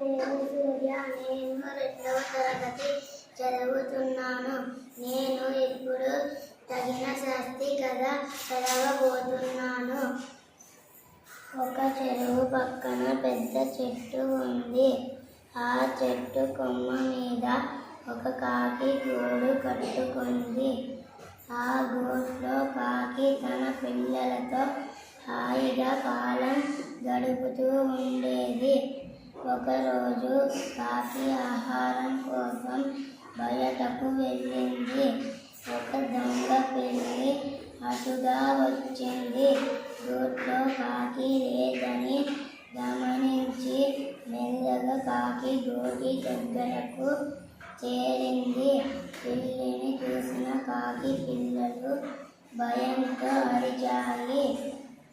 పేరు సూర్య. నేను 2వ తరగతి చదువుతున్నాను. నేను ఇప్పుడు తగిన శాస్తి కథ చదవబోతున్నాను. ఒక చెరువు పక్కన పెద్ద చెట్టు ఉంది. ఆ చెట్టు కొమ్మ మీద ఒక కాకి గూడు కట్టుకుంది. ఆ గూట్లో కాకి తన పిల్లలతో హాయిగా కాలం గడుపుతూ ఉండేది. ఒకరోజు కాకి ఆహారం కోసం బయటకు వెళ్ళింది. ఒక దొంగ పిల్లి అటుగా వచ్చింది. గూట్లో కాకి లేదని గమనించి మెల్లగా కాకి గూటి దగ్గరకు చేరింది. పిల్లిని చూసిన కాకి పిల్లలు భయంతో అరిచాయి.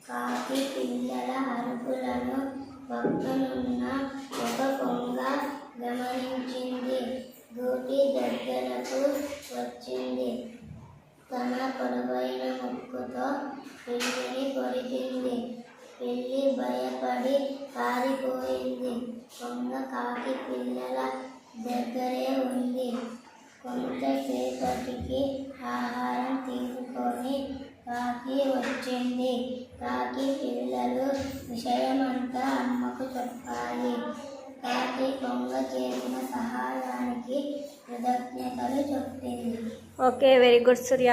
కాకి పిల్లల అరుపులను పక్కనున్న ఒక కొంగ గమనించింది. గూటి దగ్గరకు వచ్చింది. తన పొడవైన ముక్కుతో పిల్లిని కొరికింది. పిల్లి భయపడి పారిపోయింది. కొంగ కాకి పిల్లల దగ్గరే ఉంది. కొంతసేపటికి ఆహారం తీసుకొని కాకి వచ్చింది. కాకి పిల్లలు విషయమంతా అమ్మకు చెప్పాలి. కాకి కొంగ చేసిన సహాయానికి కృతజ్ఞతలు చెప్పింది. ఓకే, వెరీ గుడ్ సూర్య.